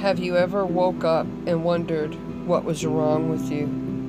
Have you ever woke up and wondered what was wrong with you?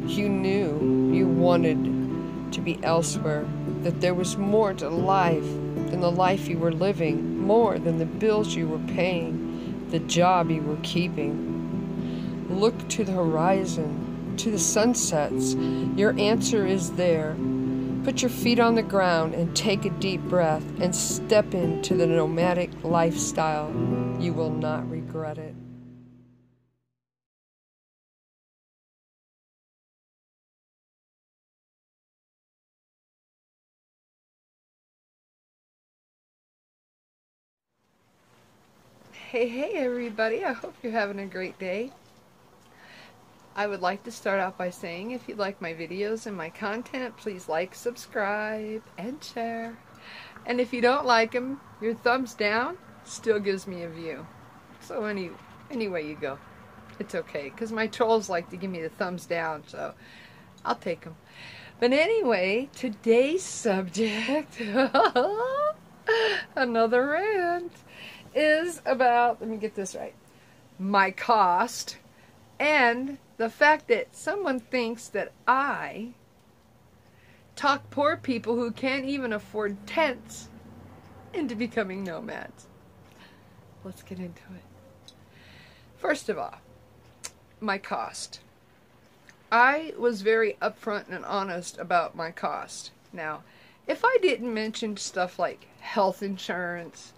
You knew you wanted to be elsewhere, that there was more to life than the life you were living, more than the bills you were paying, the job you were keeping. Look to the horizon, to the sunsets. Your answer is there. Put your feet on the ground and take a deep breath and step into the nomadic lifestyle. You will not regret it. Hey everybody, I hope you're having a great day. I would like to start out by saying if you like my videos and my content, please like, subscribe, and share. And if you don't like them, your thumbs down still gives me a view. So any way you go, it's okay, because my trolls like to give me the thumbs down, so I'll take them. But anyway, today's subject, another rant, is about, let me get this right, my cost and the fact that someone thinks that I talk poor people who can't even afford tents into becoming nomads. Let's get into it. First of all, my cost. I was very upfront and honest about my cost. Now, if I didn't mention stuff like health insurance,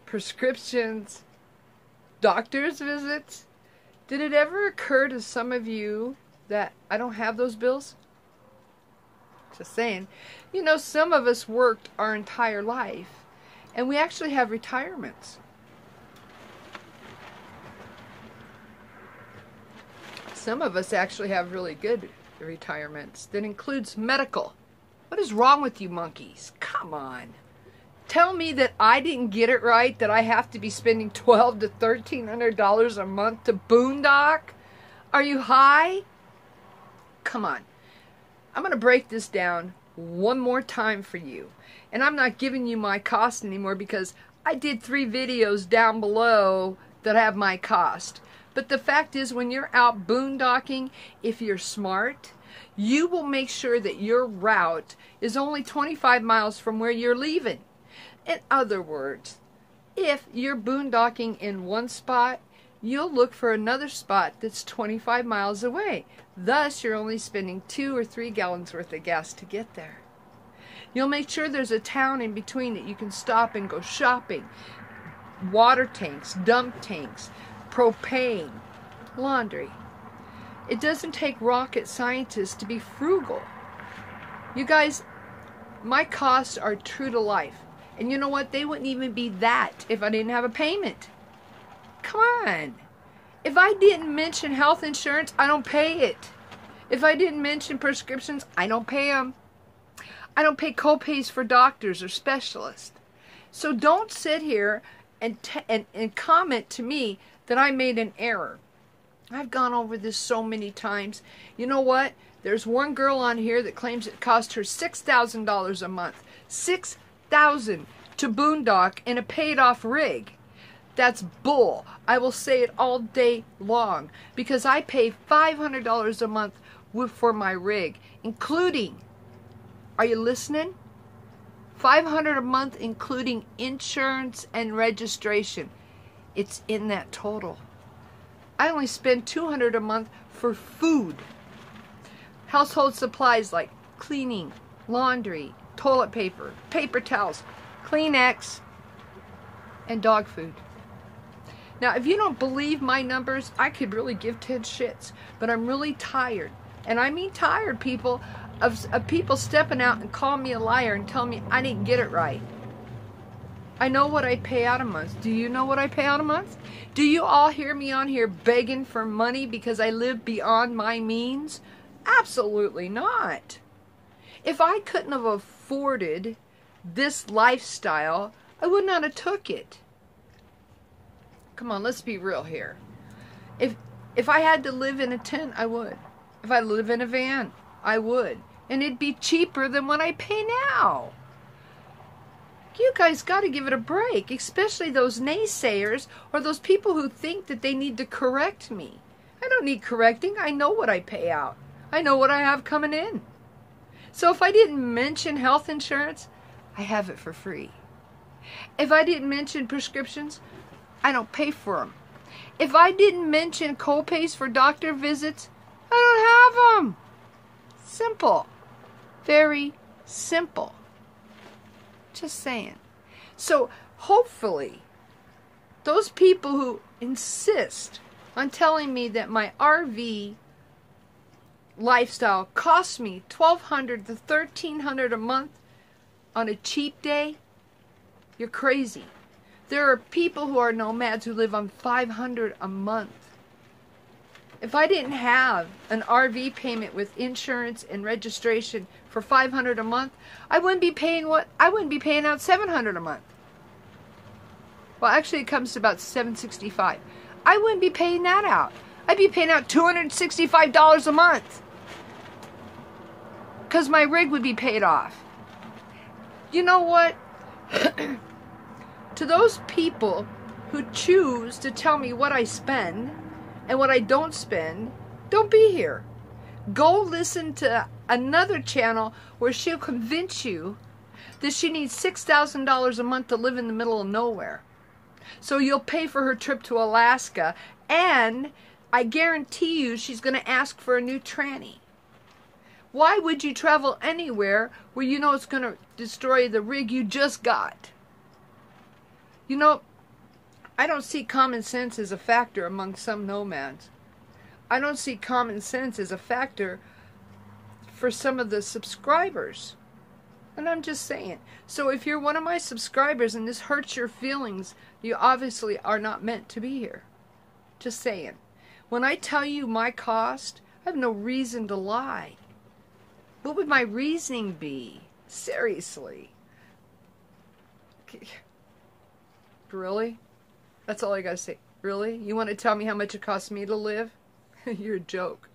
prescriptions, doctor's visits, did it ever occur to some of you that I don't have those bills? Just saying. You know, some of us worked our entire life, and we actually have retirements. Some of us actually have really good retirements that includes medical. What is wrong with you monkeys? Come on. Tell me that I didn't get it right, that I have to be spending $1,200 to $1,300 a month to boondock? Are you high? Come on. I'm going to break this down one more time for you. And I'm not giving you my cost anymore because I did 3 videos down below that have my cost. But the fact is, when you're out boondocking, if you're smart, you will make sure that your route is only 25 miles from where you're leaving. In other words, if you're boondocking in one spot, you'll look for another spot that's 25 miles away. Thus, you're only spending 2 or 3 gallons worth of gas to get there. You'll make sure there's a town in between that you can stop and go shopping. Water tanks, dump tanks, propane, laundry. It doesn't take rocket scientists to be frugal. You guys, my costs are true to life. And you know what? They wouldn't even be that if I didn't have a payment. Come on. If I didn't mention health insurance, I don't pay it. If I didn't mention prescriptions, I don't pay them. I don't pay co-pays for doctors or specialists. So don't sit here and comment to me that I made an error. I've gone over this so many times. You know what? There's one girl on here that claims it cost her $6,000 a month. $6,000 to boondock in a paid-off rig. That's bull. I will say it all day long because I pay $500 a month for my rig, including, are you listening? $500 a month including insurance and registration. It's in that total. I only spend $200 a month for food. Household supplies like cleaning, laundry, toilet paper, paper towels, Kleenex, and dog food. Now, if you don't believe my numbers, I could really give 10 shits, but I'm really tired. And I mean tired, people, of people stepping out and calling me a liar and telling me I didn't get it right. I know what I pay out a month. Do you know what I pay out a month? Do you all hear me on here begging for money because I live beyond my means? Absolutely not. If I couldn't have afforded this lifestyle, I would not have took it. Come on, let's be real here. If I had to live in a tent, I would. If I live in a van, I would. And it'd be cheaper than what I pay now. You guys got to give it a break, especially those naysayers or those people who think that they need to correct me. I don't need correcting. I know what I pay out. I know what I have coming in. So if I didn't mention health insurance, I have it for free. If I didn't mention prescriptions, I don't pay for them. If I didn't mention co-pays for doctor visits, I don't have them. Simple. Very simple. Just saying. So hopefully, those people who insist on telling me that my RV lifestyle costs me $1,200 to $1,300 a month on a cheap day, you're crazy. There are people who are nomads who live on $500 a month. If I didn't have an RV payment with insurance and registration for $500 a month, I wouldn't be paying out $700 a month. Well, actually, it comes to about $765. I wouldn't be paying that out. I'd be paying out $265 a month because my rig would be paid off. You know what? To those people who choose to tell me what I spend and what I don't spend, don't be here. Go listen to another channel where she'll convince you that she needs $6,000 a month to live in the middle of nowhere. So you'll pay for her trip to Alaska, and I guarantee you she's going to ask for a new tranny. Why would you travel anywhere where you know it's going to destroy the rig you just got? You know, I don't see common sense as a factor among some nomads. I don't see common sense as a factor for some of the subscribers. And I'm just saying. So if you're one of my subscribers and this hurts your feelings, you obviously are not meant to be here. Just saying. When I tell you my cost, I have no reason to lie. What would my reasoning be? Seriously. Really? That's all I gotta say. Really? You want to tell me how much it costs me to live? You're a joke.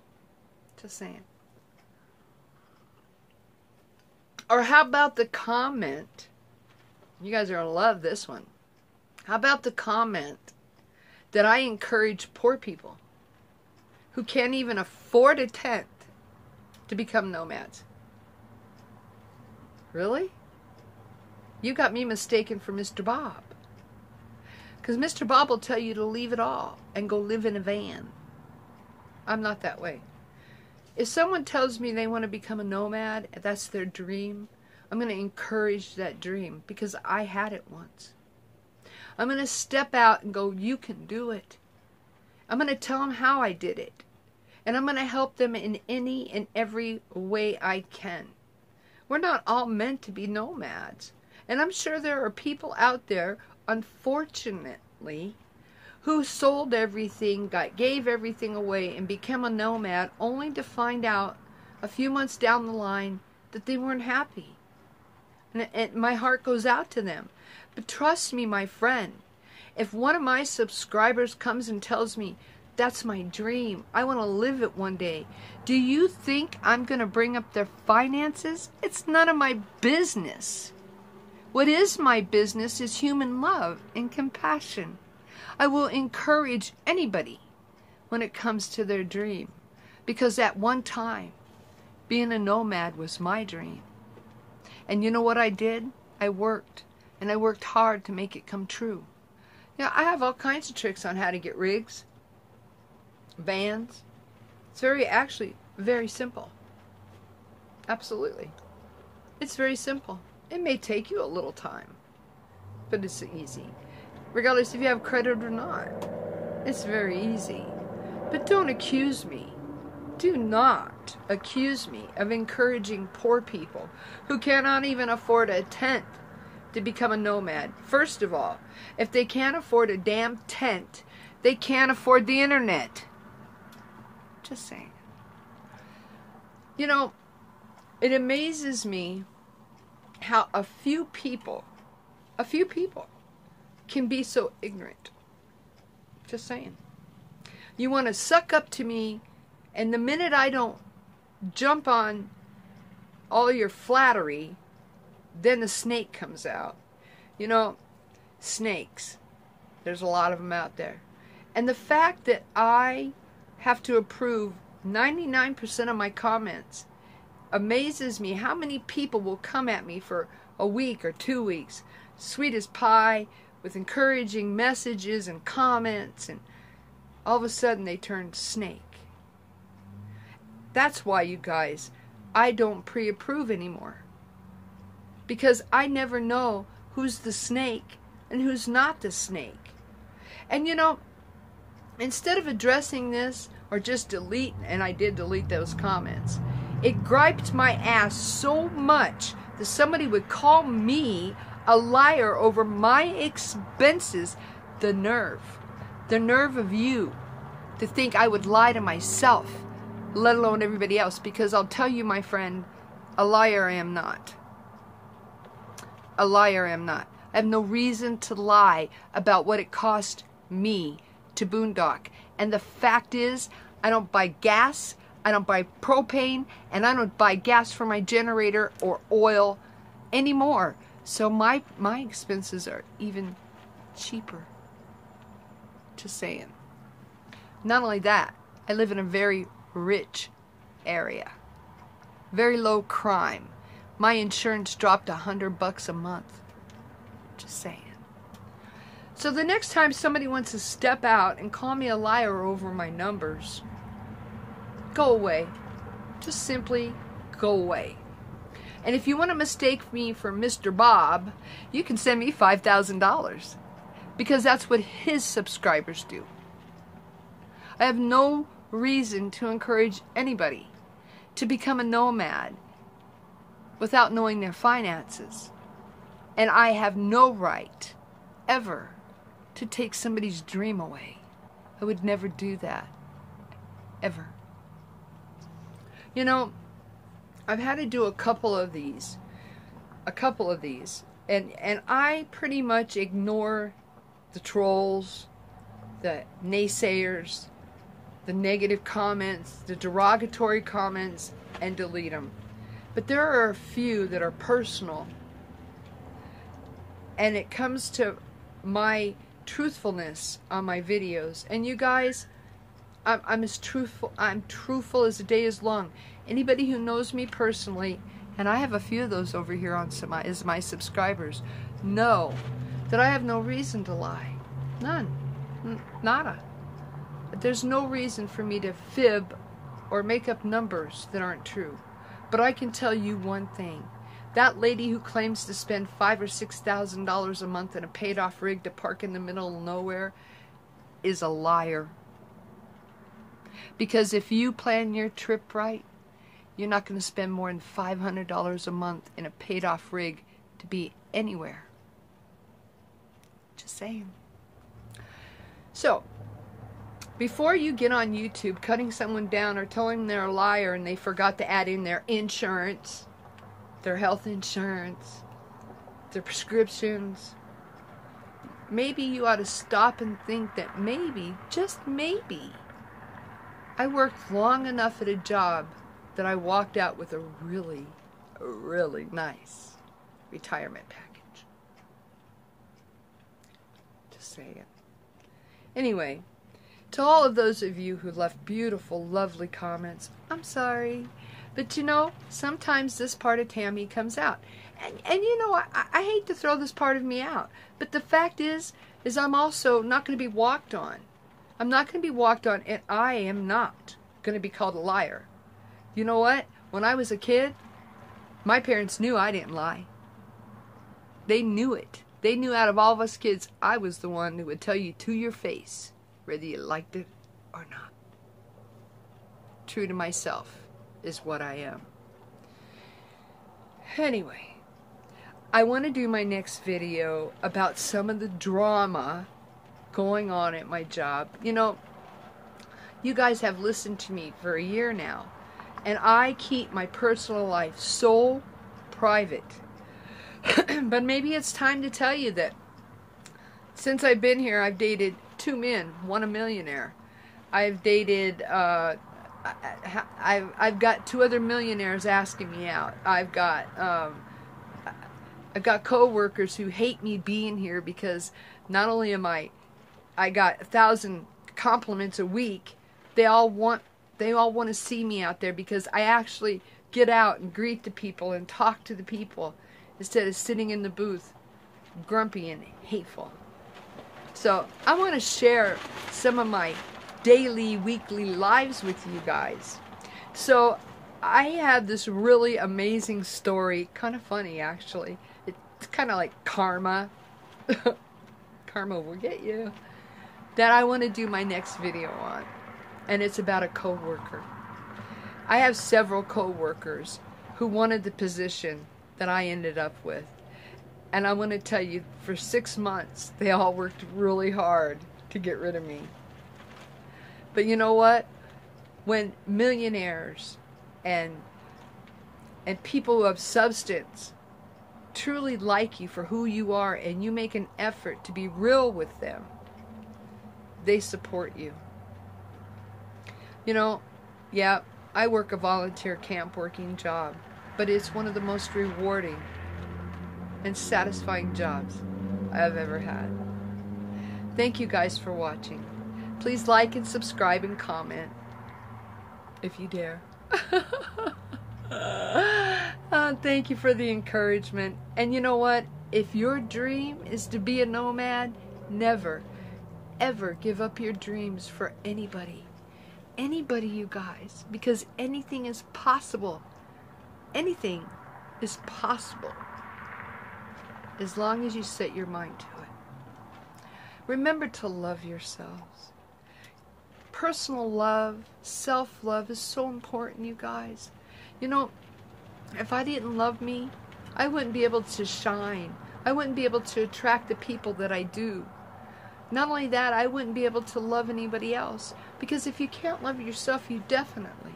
Just saying. Or how about the comment? You guys are going to love this one. How about the comment that I encourage poor people who can't even afford a tent to become nomads? Really? You got me mistaken for Mr. Bob. Because Mr. Bob will tell you to leave it all and go live in a van. I'm not that way. If someone tells me they want to become a nomad, if that's their dream, I'm going to encourage that dream because I had it once. I'm going to step out and go, you can do it. I'm going to tell them how I did it. And I'm going to help them in any and every way I can. We're not all meant to be nomads. And I'm sure there are people out there, unfortunately, who sold everything, gave everything away, and became a nomad only to find out a few months down the line that they weren't happy. And my heart goes out to them. But trust me, my friend, if one of my subscribers comes and tells me, that's my dream, I want to live it one day, do you think I'm going to bring up their finances? It's none of my business. What is my business is human love and compassion. I will encourage anybody when it comes to their dream. Because at one time, being a nomad was my dream. And you know what I did? I worked. And I worked hard to make it come true. You know, I have all kinds of tricks on how to get rigs, vans. It's actually very simple. Absolutely. It's very simple. It may take you a little time, but it's easy. Regardless if you have credit or not. It's very easy. But don't accuse me. Do not accuse me of encouraging poor people who cannot even afford a tent to become a nomad. First of all, if they can't afford a damn tent, they can't afford the internet. Just saying. You know, it amazes me how a few people can be so ignorant. Just saying. You want to suck up to me, and the minute I don't jump on all your flattery, then the snake comes out. You know, snakes. There's a lot of them out there. And the fact that I have to approve 99% of my comments amazes me. How many people will come at me for a week or 2 weeks, sweet as pie, with encouraging messages and comments, and all of a sudden they turn snake. That's why, you guys, I don't pre-approve anymore. Because I never know who's the snake and who's not the snake. And you know, instead of addressing this or just delete, and I did delete those comments, it griped my ass so much that somebody would call me a liar over my expenses. The nerve of you to think I would lie to myself, let alone everybody else. Because I'll tell you, my friend, a liar I am not. A liar I am not. I have no reason to lie about what it cost me to boondock. And the fact is, I don't buy gas, I don't buy propane, and I don't buy gas for my generator or oil anymore. So my expenses are even cheaper. Just saying. Not only that, I live in a very rich area. Very low crime. My insurance dropped $100 a month. Just saying. So the next time somebody wants to step out and call me a liar over my numbers, go away. Just simply go away. And if you want to mistake me for Mr. Bob, you can send me $5,000. Because that's what his subscribers do. I have no reason to encourage anybody to become a nomad without knowing their finances. And I have no right ever to take somebody's dream away. I would never do that. Ever. You know, I've had to do a couple of these. And I pretty much ignore the trolls, the naysayers, the negative comments, the derogatory comments, and delete them. But there are a few that are personal. And it comes to my truthfulness on my videos. And you guys, I'm as truthful. I'm truthful as the day is long. Anybody who knows me personally, and I have a few of those over here on as my subscribers, know that I have no reason to lie. None. Nada. There's no reason for me to fib or make up numbers that aren't true. But I can tell you one thing. That lady who claims to spend $5,000 or $6,000 a month in a paid-off rig to park in the middle of nowhere is a liar. Because if you plan your trip right, you're not going to spend more than $500 a month in a paid-off rig to be anywhere. Just saying. So, before you get on YouTube cutting someone down or telling them they're a liar and they forgot to add in their insurance, their health insurance, their prescriptions, maybe you ought to stop and think that maybe, just maybe, I worked long enough at a job that I walked out with a really nice retirement package. Just saying. Anyway, to all of those of you who left beautiful, lovely comments, I'm sorry. But you know, sometimes this part of Tammy comes out. And you know, I hate to throw this part of me out. But the fact is I'm also not going to be walked on. I'm not going to be walked on, and I am not going to be called a liar. You know what? When I was a kid, my parents knew I didn't lie. They knew it. They knew out of all of us kids, I was the one who would tell you to your face whether you liked it or not. True to myself is what I am. Anyway, I want to do my next video about some of the drama going on at my job. You know, you guys have listened to me for a year now, and I keep my personal life so private. But maybe it's time to tell you that since I've been here, I've dated 2 men, one a millionaire. I've dated, I've got 2 other millionaires asking me out. I've got I've got co-workers who hate me being here because not only am I got 1,000 compliments a week, they all want to see me out there because I actually get out and greet the people and talk to the people instead of sitting in the booth grumpy and hateful. So I want to share some of my daily, weekly lives with you guys. So I have this really amazing story, kind of funny actually. It's kind of like karma. Karma will get you. That I want to do my next video on. And it's about a co-worker. I have several co-workers who wanted the position that I ended up with. And I want to tell you, for 6 months, they all worked really hard to get rid of me. But you know what? When millionaires and people who have substance truly like you for who you are and you make an effort to be real with them, they support you. You know, yeah, I work a volunteer camp working job, but it's one of the most rewarding and satisfying jobs I've ever had. Thank you guys for watching. Please like and subscribe and comment if you dare. Thank you for the encouragement. And you know what? If your dream is to be a nomad, never, ever give up your dreams for anybody. Anybody, you guys. Because anything is possible. Anything is possible. As long as you set your mind to it. Remember to love yourselves. Personal love, self-love is so important, you guys. You know, if I didn't love me, I wouldn't be able to shine. I wouldn't be able to attract the people that I do. Not only that, I wouldn't be able to love anybody else. Because if you can't love yourself, you definitely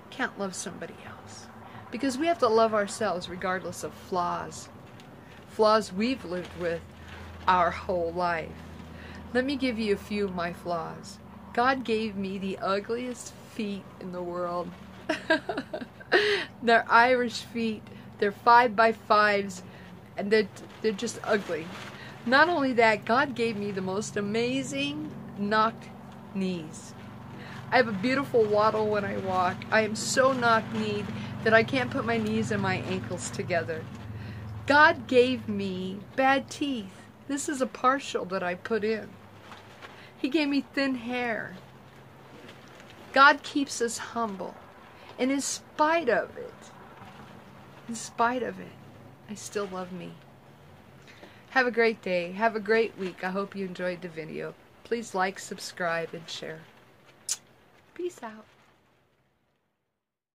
can't love somebody else. Because we have to love ourselves regardless of flaws. Flaws we've lived with our whole life. Let me give you a few of my flaws. God gave me the ugliest feet in the world. They're Irish feet. They're 5x5s, and they're just ugly. Not only that, God gave me the most amazing knocked knees. I have a beautiful waddle when I walk. I am so knock-kneed that I can't put my knees and my ankles together. God gave me bad teeth. This is a partial that I put in. He gave me thin hair. God keeps us humble. And in spite of it, I still love me. Have a great day. Have a great week. I hope you enjoyed the video. Please like, subscribe, and share. Peace out.